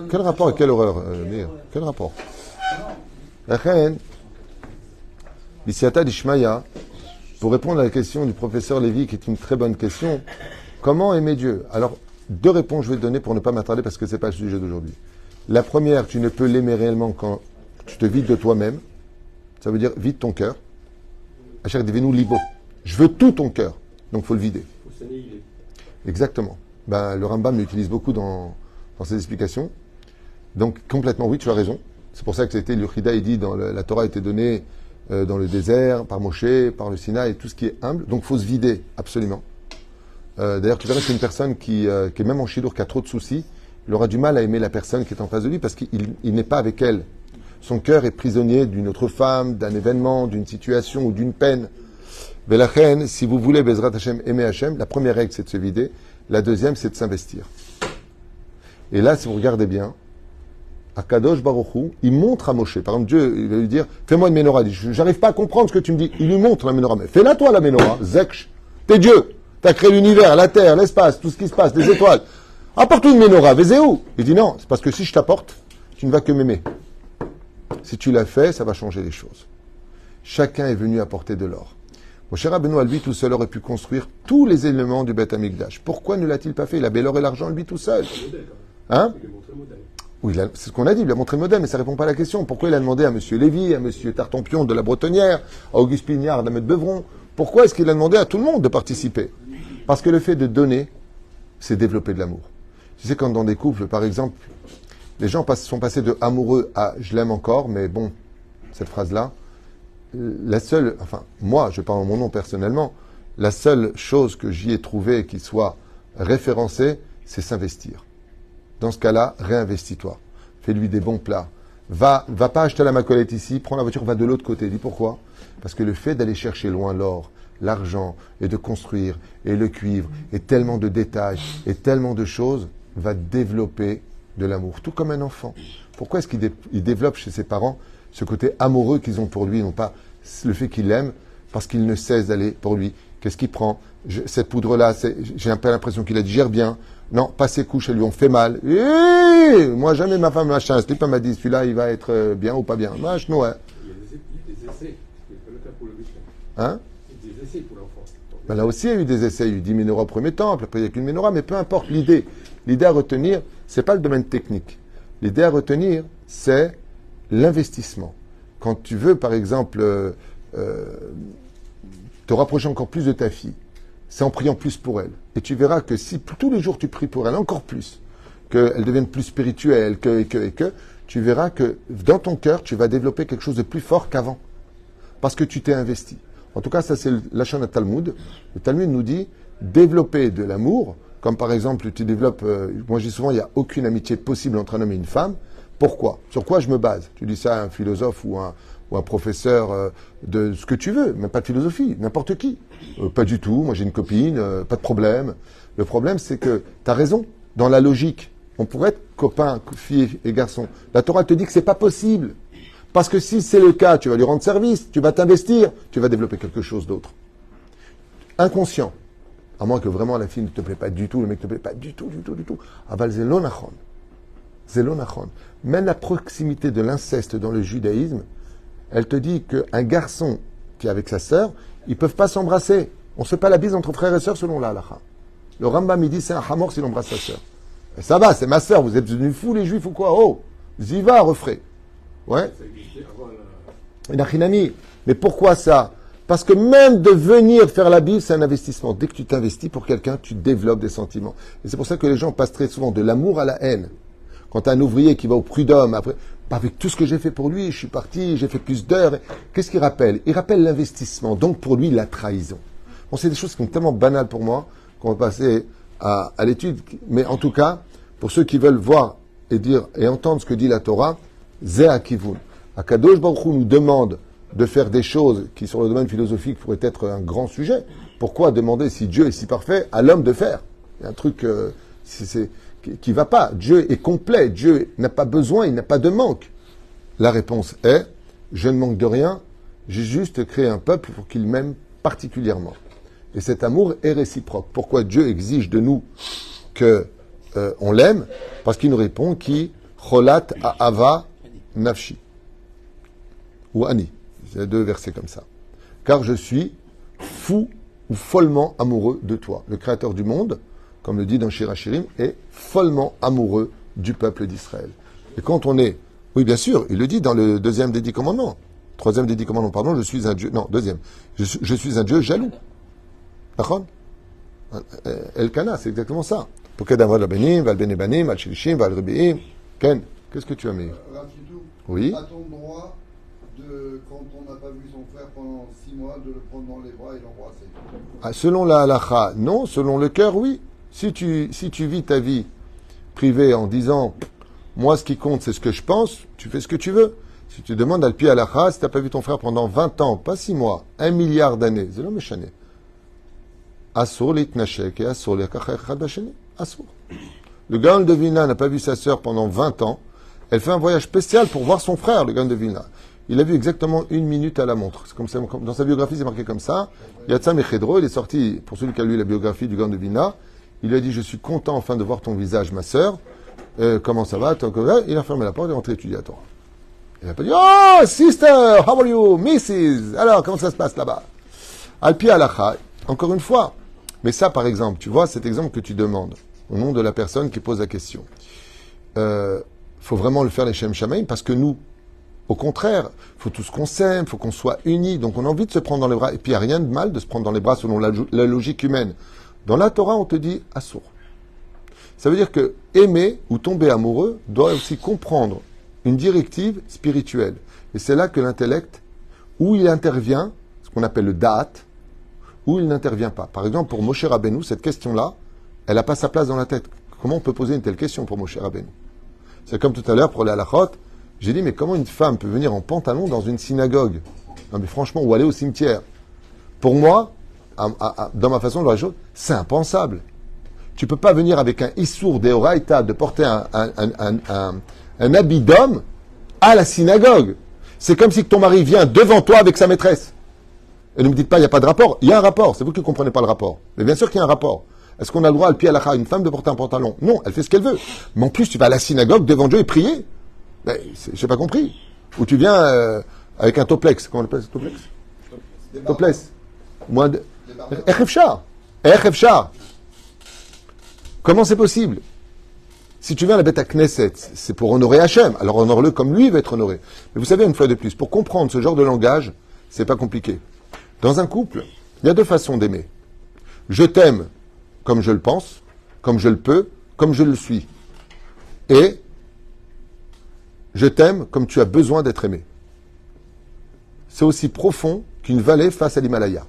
Quel rapport et quelle horreur, Meir? Quel rapport? La reine, Bisiata d'Ishmaïa, pour répondre à la question du professeur Lévy, qui est une très bonne question, comment aimer Dieu? Alors, 2 réponses je vais te donner pour ne pas m'attarder parce que ce n'est pas le sujet d'aujourd'hui. La première, tu ne peux l'aimer réellement quand tu te vides de toi-même. Ça veut dire vide ton cœur. Achar devenu libo. Je veux tout ton cœur. Donc il faut le vider. Il faut s'annihiler. Exactement. Le Rambam l'utilise beaucoup dans ses explications. Donc complètement, oui, tu as raison. C'est pour ça que c'était l'Uchida, il dit, la Torah a été donnée dans le désert, par Moshe, par le Sinaï, et tout ce qui est humble. Donc il faut se vider, absolument. D'ailleurs, tu verras que c'est une personne qui est même en chidour, qui a trop de soucis. Il aura du mal à aimer la personne qui est en face de lui parce qu'il n'est pas avec elle. Son cœur est prisonnier d'une autre femme, d'un événement, d'une situation ou d'une peine. Mais la reine, si vous voulez Bezrat Hashem, aimer Hashem, la première règle c'est de se vider, la deuxième c'est de s'investir. Et là, si vous regardez bien, Akadosh Baruch Hu, il montre à Moshe. Par exemple, Dieu, il va lui dire, fais-moi une menorah. Il dit, j'arrive pas à comprendre ce que tu me dis. Il lui montre la menorah. Mais fais-la toi la menorah. Zeksh. T'es Dieu. T'as créé l'univers, la terre, l'espace, tout ce qui se passe, les étoiles. Apporte une menorah. Vezéou. Il dit non, c'est parce que si je t'apporte, tu ne vas que m'aimer. Si tu l'as fait, ça va changer les choses. Chacun est venu apporter de l'or. Moshe Rabbeinu, lui tout seul, aurait pu construire tous les éléments du Beth Amikdash. Pourquoi ne l'a-t-il pas fait? Il avait l'or et l'argent, lui tout seul. Hein? Il a montré le modèle. Oui, c'est ce qu'on a dit, il lui a montré le modèle, mais ça ne répond pas à la question. Pourquoi il a demandé à M. Lévy, à M. Tartampion de la Bretonnière, à Auguste Pignard d'Ahmed Beuvron, pourquoi est-ce qu'il a demandé à tout le monde de participer? Parce que le fait de donner, c'est développer de l'amour. Tu sais, quand dans des couples, par exemple, les gens sont passés de amoureux à je l'aime encore, mais bon, cette phrase-là, moi, je parle en mon nom personnellement, la seule chose que j'y ai trouvée qui soit référencée, c'est s'investir. Dans ce cas-là, réinvestis-toi. Fais-lui des bons plats. Va pas acheter la macolette ici, prends la voiture, va de l'autre côté. Dis pourquoi? Parce que le fait d'aller chercher loin l'or, l'argent, et de construire, et le cuivre, et tellement de détails, et tellement de choses, va développer de l'amour. Tout comme un enfant. Pourquoi est-ce qu'il développe chez ses parents ce côté amoureux qu'ils ont pour lui, non pas le fait qu'il l'aime, parce qu'il ne cesse d'aller pour lui. Qu'est-ce qu'il prend? Cette poudre-là, j'ai un peu l'impression qu'il la digère bien. Non, pas ses couches, elles lui ont fait mal. Moi, jamais ma femme machin. Ce type m'a dit, celui-là, il va être bien ou pas bien. Mach, ouais. Il y a des essais. Il faut le faire pour le méchant. Hein? Il y a des essais pour l'enfant. Là aussi, il y a eu des essais. Il y a eu 10 menorahs au premier temple. Après, il n'y a qu'une menorah. Mais peu importe l'idée. L'idée à retenir, c'est pas le domaine technique. L'idée à retenir, c'est l'investissement. Quand tu veux, par exemple, te rapprocher encore plus de ta fille, c'est en priant plus pour elle. Et tu verras que si tous les jours tu pries pour elle encore plus, qu'elle devienne plus spirituelle, tu verras que dans ton cœur, tu vas développer quelque chose de plus fort qu'avant. Parce que tu t'es investi. En tout cas, ça c'est Lachon Talmud. Le Talmud nous dit développer de l'amour, comme par exemple tu développes, moi je dis souvent, il n'y a aucune amitié possible entre un homme et une femme, Pourquoi? Sur quoi je me base? Tu dis ça à un philosophe ou un professeur de ce que tu veux, même pas de philosophie, n'importe qui. Pas du tout, moi j'ai une copine, pas de problème. Le problème, c'est que tu as raison, dans la logique, on pourrait être copains, filles et garçons. La Torah te dit que c'est pas possible. Parce que si c'est le cas, tu vas lui rendre service, tu vas t'investir, tu vas développer quelque chose d'autre. Inconscient. À moins que vraiment la fille ne te plaît pas du tout, le mec ne te plaît pas du tout. Aval zelonachon. Zelonachon. Même la proximité de l'inceste dans le judaïsme, elle te dit qu'un garçon qui est avec sa sœur, ils ne peuvent pas s'embrasser. On ne se fait pas la bise entre frères et sœurs selon la halakha. Le Rambam, il dit c'est un hamor s'il embrasse sa sœur. Et ça va, c'est ma sœur, vous êtes devenus fous les juifs ou quoi? Oh, ziva, refrais. Ouais. Ça existait avant la... Nachinami. Mais pourquoi ça? Parce que même de venir faire la Bible, c'est un investissement. Dès que tu t'investis pour quelqu'un, tu développes des sentiments. Et c'est pour ça que les gens passent très souvent de l'amour à la haine. Quand tu as un ouvrier qui va au prud'homme, après, avec tout ce que j'ai fait pour lui, je suis parti, j'ai fait plus d'heures. Qu'est-ce qu'il rappelle? Il rappelle l'investissement. Donc pour lui, la trahison. Bon, c'est des choses qui sont tellement banales pour moi qu'on va passer à l'étude. Mais en tout cas, pour ceux qui veulent voir et dire et entendre ce que dit la Torah, Zé Akivun. Akadosh Baruch Hu nous demande de faire des choses qui, sur le domaine philosophique, pourraient être un grand sujet. Pourquoi demander, si Dieu est si parfait, à l'homme de faire? Il y a un truc qui ne va pas. Dieu est complet. Dieu n'a pas besoin, il n'a pas de manque. La réponse est, je ne manque de rien, j'ai juste créé un peuple pour qu'il m'aime particulièrement. Et cet amour est réciproque. Pourquoi Dieu exige de nous que on l'aime? Parce qu'il nous répond qui cholat ava nafshi ou ani. Il y a 2 versets comme ça. Car je suis fou ou follement amoureux de toi. Le Créateur du monde, comme le dit dans Shir HaShirim, est follement amoureux du peuple d'Israël. Et quand on est... Oui, bien sûr, il le dit dans le 2e des 10 commandements. 3e des 10 commandements, pardon, je suis un Dieu... Non, 2e. Je suis un Dieu jaloux. D'accord? Elkana, c'est exactement ça. Poked avad labenim, val benebanim, al shilishim, val rebiim. Ken, qu'est-ce que tu as mis? Oui. A-t-on le droit de, quand on n'a pas vu son frère pendant 6 mois, de le prendre dans les bras et l'embrasser? Ah, selon la halakha, non. Selon le cœur, oui. Si tu vis ta vie privée en disant « Moi, ce qui compte, c'est ce que je pense », tu fais ce que tu veux. Si tu demandes al pi halakha, si tu n'as pas vu ton frère pendant 20 ans, pas 6 mois, 1 milliard d'années, c'est l'homme méchané. Assour l'itnashek et assour l'akachachad bashani. Assour. Le Gaon de Vilna n'a pas vu sa sœur pendant 20 ans. Elle fait un voyage spécial pour voir son frère, le Gaon de Vilna. Il a vu exactement 1 minute à la montre. C'est comme ça, dans sa biographie, c'est marqué comme ça. Yatsam Echedro, il est sorti, pour celui qui a lu la biographie du Gaon de Vilna, il lui a dit, je suis content enfin de voir ton visage, ma sœur. Comment ça va? Il a fermé la porte et est rentré étudier à Torah. Il n'a pas dit, oh, sister, how are you, Mrs. Alors, comment ça se passe là-bas? Alpi Alacha, encore une fois. Mais ça, par exemple, tu vois, cet exemple que tu demandes, au nom de la personne qui pose la question, faut vraiment le faire les Shem Shamaim, parce que nous, au contraire, faut tous qu'on s'aime, faut qu'on soit unis, donc on a envie de se prendre dans les bras. Et puis il n'y a rien de mal de se prendre dans les bras selon la logique humaine. Dans la Torah, on te dit assour. Ça veut dire que aimer ou tomber amoureux doit aussi comprendre une directive spirituelle. Et c'est là que l'intellect, où il intervient, ce qu'on appelle le da'at, où il n'intervient pas. Par exemple, pour Moshe Rabbeinu, cette question-là, elle n'a pas sa place dans la tête. Comment on peut poser une telle question pour Moshe Rabbeinu? C'est comme tout à l'heure pour les halachot, j'ai dit, mais comment une femme peut venir en pantalon dans une synagogue? Non mais franchement, ou aller au cimetière. Pour moi, dans ma façon de voir les choses, c'est impensable. Tu peux pas venir avec un issour deoraita de porter un habit d'homme à la synagogue. C'est comme si ton mari vient devant toi avec sa maîtresse. Et ne me dites pas, il n'y a pas de rapport. Il y a un rapport. C'est vous qui ne comprenez pas le rapport. Mais bien sûr qu'il y a un rapport. Est-ce qu'on a le droit, al pi halakha, une femme de porter un pantalon? Non, elle fait ce qu'elle veut. Mais en plus, tu vas à la synagogue devant Dieu et prier. Mais j'ai pas compris. Ou tu viens avec un toplex. Comment on appelle ce toplex? Toplex. Moins de... Echefchar. Comment c'est possible? Si tu viens à la bête à Knesset, c'est pour honorer Hachem. Alors honore-le comme lui va être honoré. Mais vous savez, une fois de plus, pour comprendre ce genre de langage, c'est pas compliqué. Dans un couple, il y a 2 façons d'aimer. Je t'aime comme je le pense, comme je le peux, comme je le suis. Et je t'aime comme tu as besoin d'être aimé. C'est aussi profond qu'une vallée face à l'Himalaya.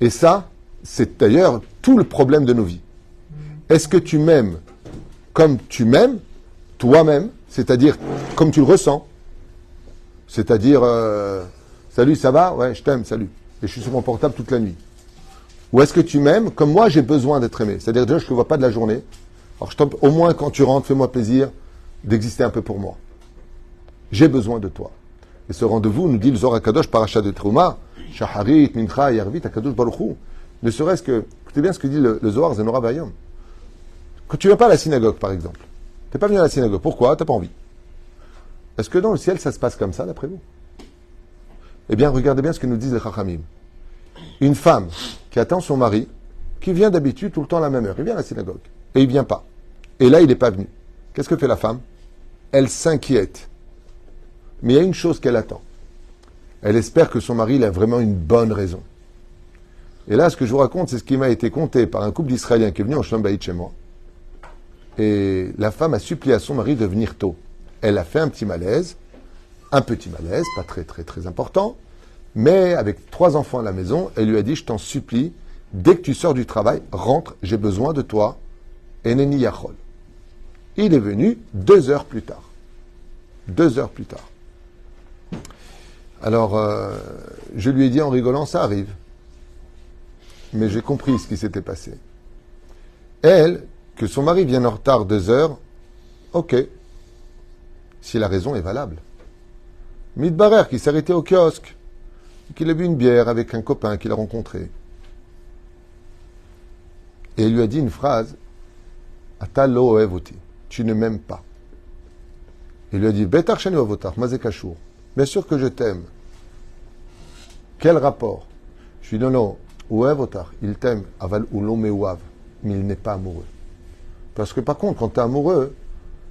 Et ça, c'est d'ailleurs tout le problème de nos vies. Est-ce que tu m'aimes comme tu m'aimes, toi-même, c'est-à-dire comme tu le ressens, c'est-à-dire salut, ça va? Ouais, je t'aime, salut. Et je suis sur mon portable toute la nuit. Ou est-ce que tu m'aimes comme moi j'ai besoin d'être aimé? C'est-à-dire déjà je ne te vois pas de la journée. Alors au moins quand tu rentres, fais-moi plaisir d'exister un peu pour moi. J'ai besoin de toi. Et ce rendez-vous nous dit le Zohar HaKadosh Parashat de Trouma, Shaharit, Mincha, Yarvit, HaKadosh Baruch Hu. Ne serait-ce que, écoutez bien ce que dit le Zohar Zenora Bayom. Quand tu ne viens pas à la synagogue par exemple, tu n'es pas venu à la synagogue, pourquoi? Tu n'as pas envie. Est-ce que dans le ciel ça se passe comme ça d'après vous? Eh bien regardez bien ce que nous disent les Chachamim. Une femme qui attend son mari, qui vient d'habitude tout le temps à la même heure, il vient à la synagogue, et il ne vient pas. Et là, il n'est pas venu. Qu'est-ce que fait la femme? Elle s'inquiète. Mais il y a une chose qu'elle attend. Elle espère que son mari il a vraiment une bonne raison. Et là, ce que je vous raconte, c'est ce qui m'a été conté par un couple d'Israéliens qui est venu en Shalom Bayit chez moi. Et la femme a supplié à son mari de venir tôt. Elle a fait un petit malaise, pas très très très important, mais avec 3 enfants à la maison, elle lui a dit, je t'en supplie, dès que tu sors du travail, rentre, j'ai besoin de toi. Eneni Yachol. Il est venu 2 heures plus tard. 2 heures plus tard. Alors, je lui ai dit en rigolant, ça arrive. Mais j'ai compris ce qui s'était passé. Elle, que son mari vienne en retard 2 heures, ok. Si la raison est valable. Midbarer qui s'est arrêté au kiosque, qu'il a bu une bière avec un copain qu'il a rencontré. Et il lui a dit une phrase, Ata lo oevoti, tu ne m'aimes pas. Il lui a dit, Betar sheni ovotar, mazekashur. Bien sûr que je t'aime. Quel rapport? Je lui dis, non, oevotar, il t'aime, aval ou meouav, mais il n'est pas amoureux. Parce que par contre, quand tu es amoureux,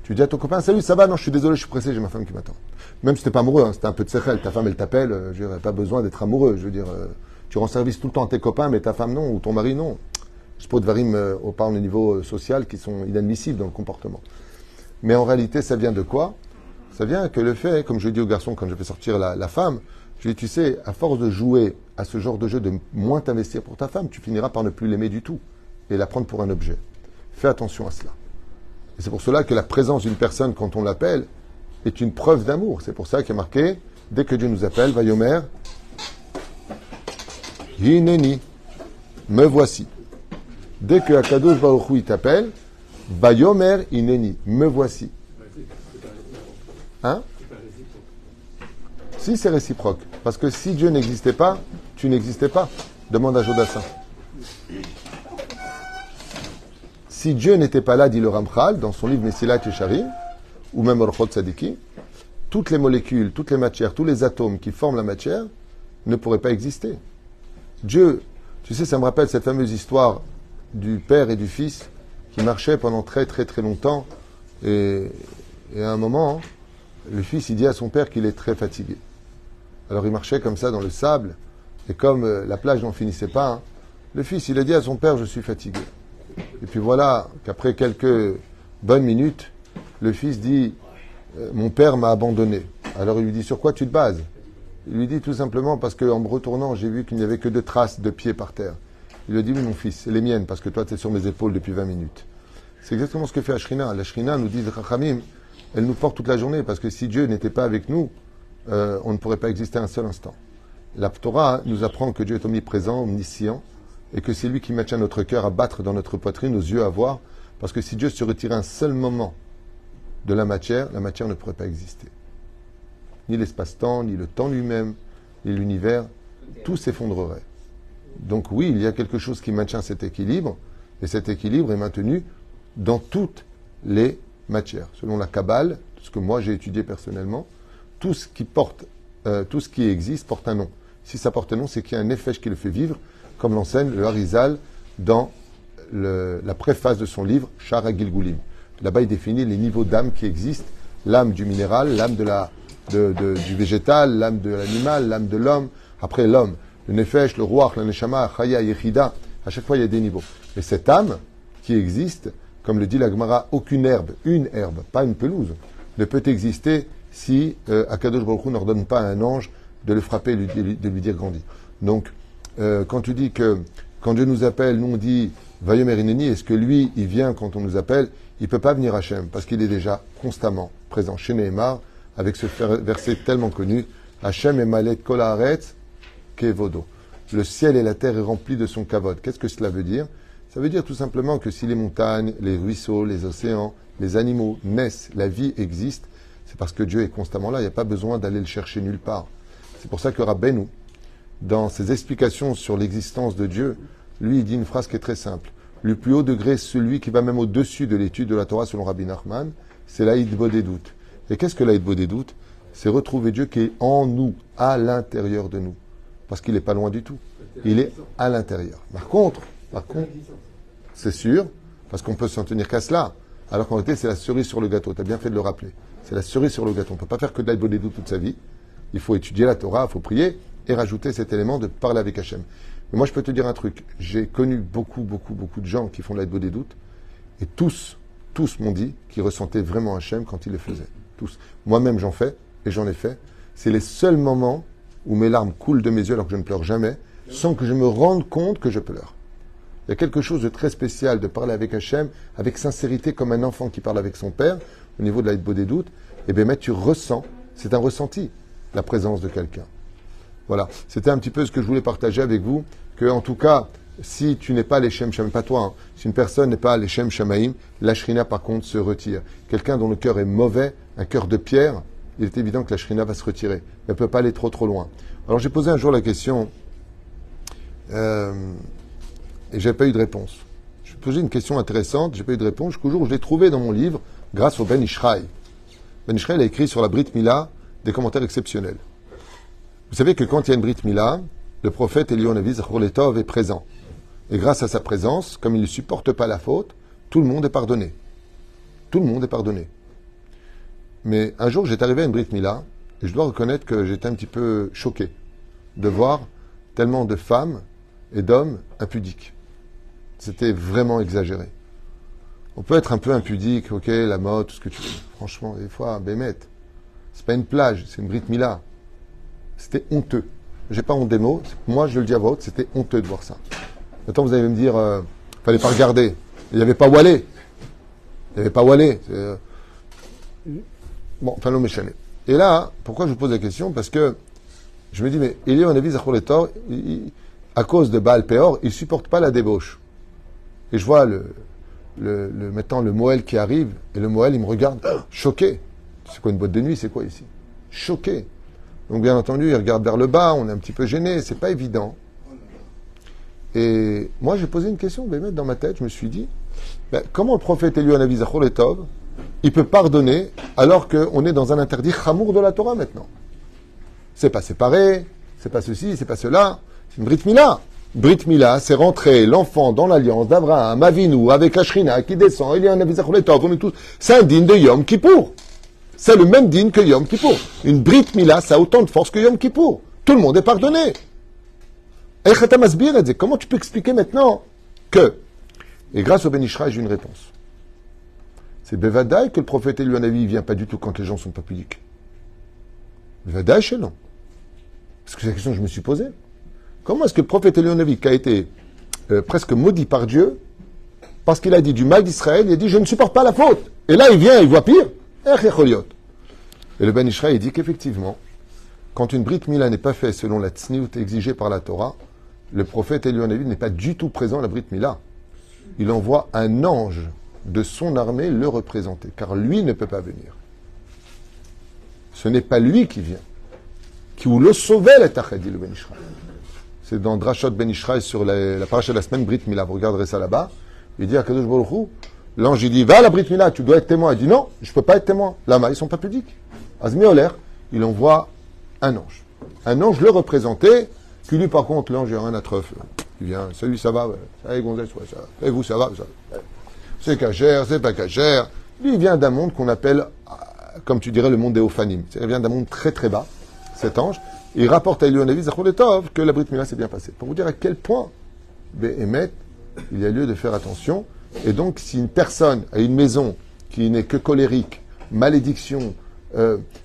tu dis à ton copain, salut, ça va? Non, je suis désolé, je suis pressé, j'ai ma femme qui m'attend. Même si tu n'es pas amoureux, hein, c'était un peu de sechel, ta femme elle t'appelle, je veux dire, pas besoin d'être amoureux. Je veux dire, tu rends service tout le temps à tes copains, mais ta femme non, ou ton mari non. Je peux te varim au parle au niveau social qui sont inadmissibles dans le comportement. Mais en réalité, ça vient de quoi? Ça vient que le fait, comme je dis aux garçons quand je fais sortir la femme, je dis, tu sais, à force de jouer à ce genre de jeu, de moins t'investir pour ta femme, tu finiras par ne plus l'aimer du tout et la prendre pour un objet. Fais attention à cela. Et c'est pour cela que la présence d'une personne, quand on l'appelle, est une preuve d'amour. C'est pour ça qu'il y a marqué, dès que Dieu nous appelle, Vayomer, Hineni, me voici. Dès que Akadosh Baruch Hu t'appelle, Vayomer, Hineni, me voici. Hein? Si c'est réciproque. Parce que si Dieu n'existait pas, tu n'existais pas. Demande à Jodassin. Si Dieu n'était pas là, dit le Ramchal, dans son livre Mesilat Yesharim, ou même Orchot Tzadiki, toutes les molécules, toutes les matières, tous les atomes qui forment la matière ne pourraient pas exister. Dieu, tu sais, ça me rappelle cette fameuse histoire du père et du fils qui marchaient pendant très très très longtemps et à un moment, le fils il dit à son père qu'il est très fatigué. Alors il marchait comme ça dans le sable et comme la plage n'en finissait pas, hein, le fils il a dit à son père, je suis fatigué. Et puis voilà qu'après quelques bonnes minutes, le fils dit, mon père m'a abandonné. Alors il lui dit, sur quoi tu te bases? Il lui dit tout simplement parce qu'en me retournant, j'ai vu qu'il n'y avait que 2 traces de pieds par terre. Il lui dit, oui mon fils, c'est les miennes parce que toi tu es sur mes épaules depuis 20 minutes. C'est exactement ce que fait la Shrina. La Shrina nous dit, Chachamim, elle nous porte toute la journée parce que si Dieu n'était pas avec nous, on ne pourrait pas exister un seul instant. La Torah nous apprend que Dieu est omniprésent, omniscient, et que c'est lui qui maintient notre cœur à battre dans notre poitrine, nos yeux à voir, parce que si Dieu se retirait un seul moment de la matière ne pourrait pas exister. Ni l'espace-temps, ni le temps lui-même, ni l'univers, tout s'effondrerait. Donc oui, il y a quelque chose qui maintient cet équilibre, et cet équilibre est maintenu dans toutes les matières. Selon la Kabbale, ce que moi j'ai étudié personnellement, tout ce qui existe porte un nom. Si ça porte un nom, c'est qu'il y a un nefesh qui le fait vivre, comme l'enseigne le Harizal dans la préface de son livre, Shara Gilgulim. Là-bas, il définit les niveaux d'âme qui existent, l'âme du minéral, l'âme du végétal, l'âme de l'animal, l'âme de l'homme, après l'homme, le nefesh, le ruach, le neshama, chaya, yechida, à chaque fois il y a des niveaux. Et cette âme qui existe, comme le dit la Gemara, aucune herbe, une herbe, pas une pelouse, ne peut exister si Akadosh Baruch Hu n'ordonne pas à un ange de le frapper et de lui dire grandis. Donc, quand tu dis que quand Dieu nous appelle, nous on dit Vayomer Hineni, est-ce que lui, il vient quand on nous appelle? il ne peut pas venir Hachem parce qu'il est déjà constamment présent chez Nehemar avec ce verset tellement connu Hachem emalet kol haaretz kevodo. Le ciel et la terre est remplis de son kavod. Qu'est-ce que cela veut dire? Ça veut dire tout simplement que si les montagnes, les ruisseaux, les océans, les animaux naissent, la vie existe, c'est parce que Dieu est constamment là. Il n'y a pas besoin d'aller le chercher nulle part. C'est pour ça que Rabbeinu, dans ses explications sur l'existence de Dieu, lui, il dit une phrase qui est très simple. Le plus haut degré, celui qui va même au-dessus de l'étude de la Torah selon Rabbi Nachman, c'est l'Aïd Bodédout. Et qu'est-ce que l'Aïd Bodédout? C'est retrouver Dieu qui est en nous, à l'intérieur de nous. Parce qu'il n'est pas loin du tout. Il est à l'intérieur. Par contre, c'est sûr, parce qu'on peut s'en tenir qu'à cela. Alors qu'en réalité, c'est la cerise sur le gâteau. Tu as bien fait de le rappeler. C'est la cerise sur le gâteau. On ne peut pas faire que de l'Aïd Bodédout toute sa vie. Il faut étudier la Torah, il faut prier et rajouter cet élément de parler avec Hachem. Mais moi, je peux te dire un truc. J'ai connu beaucoup de gens qui font de l'Aïd Bodédout et tous m'ont dit qu'ils ressentaient vraiment Hachem quand ils le faisaient. Tous. Moi-même, j'en fais et j'en ai fait. C'est les seuls moments où mes larmes coulent de mes yeux alors que je ne pleure jamais, sans que je me rende compte que je pleure. Il y a quelque chose de très spécial de parler avec Hachem, avec sincérité, comme un enfant qui parle avec son père, au niveau de l'Aïd Bodédout. Et bien, mais tu ressens, c'est un ressenti, la présence de quelqu'un. Voilà, c'était un petit peu ce que je voulais partager avec vous, que en tout cas, si tu n'es pas les Shem Shamaim, pas toi, hein, si une personne n'est pas les Shem Shamaim, la Shrina par contre se retire. Quelqu'un dont le cœur est mauvais, un cœur de pierre, il est évident que la Shrina va se retirer. Elle ne peut pas aller trop loin. Alors j'ai posé un jour la question, et je n'avais pas eu de réponse. Je posé une question intéressante, je n'ai pas eu de réponse, jusqu'au jour où je l'ai trouvé dans mon livre, grâce au Ben Ishraï. Ben Ishraï a écrit sur la Brit Mila des commentaires exceptionnels. Vous savez que quand il y a une Brit Mila, le prophète Eliyahu Hanavi Zachor Letov est présent. Et grâce à sa présence, comme il ne supporte pas la faute, tout le monde est pardonné. Tout le monde est pardonné. Mais un jour, j'étais arrivé à une Brit Mila, et je dois reconnaître que j'étais un petit peu choqué de voir tellement de femmes et d'hommes impudiques. C'était vraiment exagéré. On peut être un peu impudique, ok, la mode, tout ce que tu veux. Franchement, des fois, bémet. C'est pas une plage, c'est une Brit Mila. C'était honteux. J'ai pas honte des mots. Moi, je le dis à voix haute, c'était honteux de voir ça. Maintenant, vous allez me dire, fallait pas regarder. Il n'y avait pas où aller. Il n'y avait pas où aller. Bon, enfin, l'homme est chané. Et là, pourquoi je vous pose la question? Parce que je me dis, mais Eliyahu Hanavi Zachor Letov, à cause de Baal Peor, il supporte pas la débauche. Et je vois maintenant le Moël qui arrive, et le Moël, il me regarde, choqué. C'est quoi une boîte de nuit? C'est quoi ici? Choqué. Donc, bien entendu, il regarde vers le bas, on est un petit peu gêné, c'est pas évident. Et moi, j'ai posé une question, dans ma tête, je me suis dit, comment le prophète Eliyahu Hanavi Zachor Letov, il peut pardonner alors qu'on est dans un interdit chamour de la Torah maintenant? C'est pas séparé, c'est pas ceci, c'est pas cela, c'est une Brit Mila. Brit Mila, c'est rentrer l'enfant dans l'alliance d'Abraham, Avinu, avec la Shrina qui descend, Eliyahu Hanavi Zachor Letov, on est tous, c'est un digne de Yom Kippour. C'est le même digne que Yom Kippour. Une Brit Mila, ça a autant de force que Yom Kippour. Tout le monde est pardonné. Comment tu peux expliquer maintenant que, et grâce au Ben Ishraï, j'ai une réponse. C'est Bevadaï que le prophète Eliyahu Hanavi ne vient pas du tout quand les gens ne sont pas pudiques. Bevadaï chez non. Parce que c'est la question que je me suis posée. Comment est-ce que le prophète Eliyahu Hanavi, qui a été presque maudit par Dieu, parce qu'il a dit du mal d'Israël, il a dit je ne supporte pas la faute. Et là il vient, il voit pire. Et le Ben Ishraï dit qu'effectivement, quand une Brit Mila n'est pas faite selon la tsniout exigée par la Torah, le prophète Eliyahu Hanavi n'est pas du tout présent à la Brit Mila. Il envoie un ange de son armée le représenter, car lui ne peut pas venir. Ce n'est pas lui qui vient, qui ou le sauvait le tachet, dit le Ben Ishraï. C'est dans Drashot Ben Ishraï sur la paracha de la semaine Brit Mila. Vous regarderez ça là-bas. Il dit à Kadosh Baruch Hu, l'ange il dit va à la Brit Mila, tu dois être témoin. Il dit non, je ne peux pas être témoin. Là-bas, ils ne sont pas pudiques. Azmi Oler, il envoie un ange. Un ange le représentait, puis lui par contre, l'ange il a rien à treuf. Il vient, salut, ça va, ouais. Allez, Gonzès, ouais, ça va. Et vous, ça va, ça va. C'est cachère, c'est pas cachère. Lui, il vient d'un monde qu'on appelle, comme tu dirais, le monde des Ophanim. Il vient d'un monde très très bas, cet ange. Il rapporte à Eliyahu Hanavi Zachor Letov que la Brit Mila s'est bien passée. Pour vous dire à quel point, Béhémet, il y a lieu de faire attention. Et donc, si une personne a une maison qui n'est que colérique, malédiction,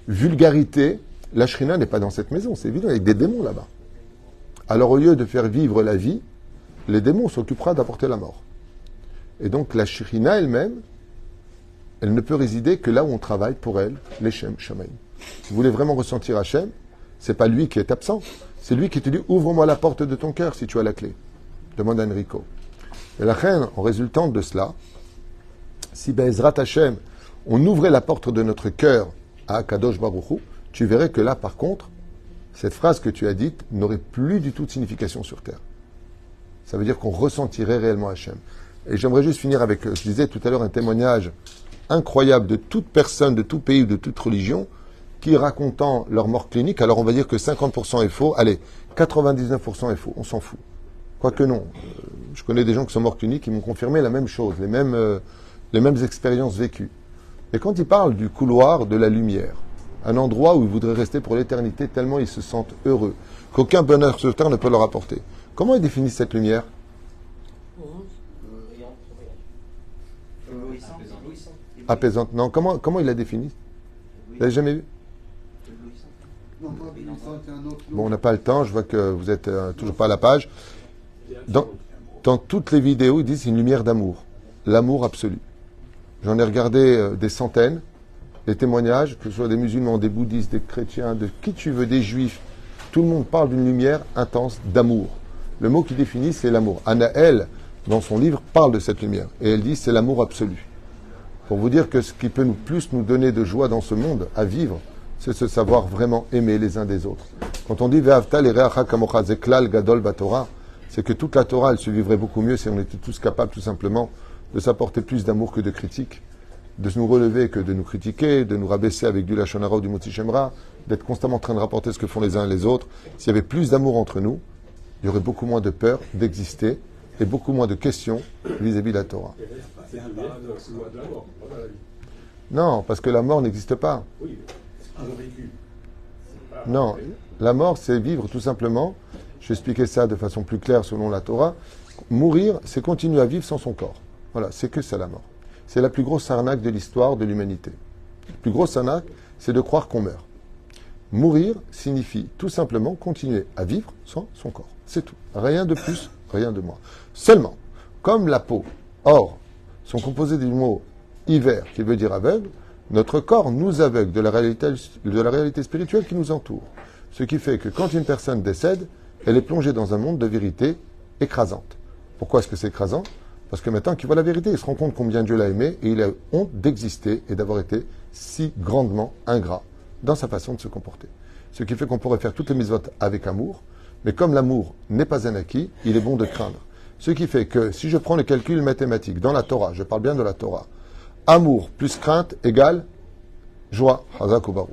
vulgarité, la Shrina n'est pas dans cette maison. C'est évident, il y a des démons là-bas. Alors, au lieu de faire vivre la vie, les démons s'occupera d'apporter la mort. Et donc, la Shrina elle-même elle ne peut résider que là où on travaille pour elle, les Shem Shamaim. Si vous voulez vraiment ressentir Hachem, c'est pas lui qui est absent, c'est lui qui te dit ouvre-moi la porte de ton cœur si tu as la clé. Demande à Enrico. Et la reine, en résultant de cela, si Be'ezrat Hachem, on ouvrait la porte de notre cœur à Kadosh Baruch Hu, tu verrais que là, par contre, cette phrase que tu as dite n'aurait plus du tout de signification sur terre. Ça veut dire qu'on ressentirait réellement Hachem. Et j'aimerais juste finir avec, je disais tout à l'heure, un témoignage incroyable de toute personne, de tout pays ou de toute religion, qui racontant leur mort clinique, alors on va dire que 50% est faux, allez, 99% est faux, on s'en fout. Quoique non, je connais des gens qui sont morts cliniques qui m'ont confirmé la même chose, les mêmes expériences vécues. Et quand ils parlent du couloir de la lumière, un endroit où ils voudraient rester pour l'éternité tellement ils se sentent heureux, qu'aucun bonheur sur terre ne peut leur apporter. Comment ils définissent cette lumière? Apaisante. Non, comment il la définit? Vous l'avez jamais vu? Non, pas éblouissant, c'est un autre nom. Bon, on n'a pas le temps, je vois que vous êtes toujours pas à la page. Dans toutes les vidéos, ils disent c'est une lumière d'amour. L'amour absolu. J'en ai regardé des centaines, des témoignages, que ce soit des musulmans, des bouddhistes, des chrétiens, de qui tu veux, des juifs. Tout le monde parle d'une lumière intense d'amour. Le mot qui définit, c'est l'amour. Anaël, dans son livre, parle de cette lumière. Et elle dit c'est l'amour absolu. Pour vous dire que ce qui peut plus nous donner de joie dans ce monde à vivre, c'est se savoir vraiment aimer les uns des autres. Quand on dit Ve'avta l'ereacha kamocha zeklal gadol batorah, c'est que toute la Torah, elle se vivrait beaucoup mieux si on était tous capables, tout simplement, de s'apporter plus d'amour que de critique, de nous relever que de nous critiquer, de nous rabaisser avec du lachon hara ou du motzi shemra, d'être constamment en train de rapporter ce que font les uns et les autres. S'il y avait plus d'amour entre nous, il y aurait beaucoup moins de peur d'exister et beaucoup moins de questions vis-à-vis de la Torah. C'est un paradoxe, loi de la mort, pas de la vie. Non, parce que la mort n'existe pas. Oui, c'est un vécu. Non, la mort, c'est vivre tout simplement. Je vais expliquer ça de façon plus claire selon la Torah. Mourir, c'est continuer à vivre sans son corps. Voilà, c'est que ça la mort. C'est la plus grosse arnaque de l'histoire de l'humanité. La plus grosse arnaque, c'est de croire qu'on meurt. Mourir signifie tout simplement continuer à vivre sans son corps. C'est tout. Rien de plus, rien de moins. Seulement, comme la peau, or, sont composés du mot hiver, qui veut dire aveugle, notre corps nous aveugle de la réalité spirituelle qui nous entoure. Ce qui fait que quand une personne décède, elle est plongée dans un monde de vérité écrasante. Pourquoi est-ce que c'est écrasant? Parce que maintenant qu'il voit la vérité, il se rend compte combien Dieu l'a aimé et il a honte d'exister et d'avoir été si grandement ingrat dans sa façon de se comporter. Ce qui fait qu'on pourrait faire toutes les mitzvot avec amour, mais comme l'amour n'est pas un acquis, il est bon de craindre. Ce qui fait que si je prends les calculs mathématiques dans la Torah, je parle bien de la Torah, amour plus crainte égale joie. Hazak ou Baruch.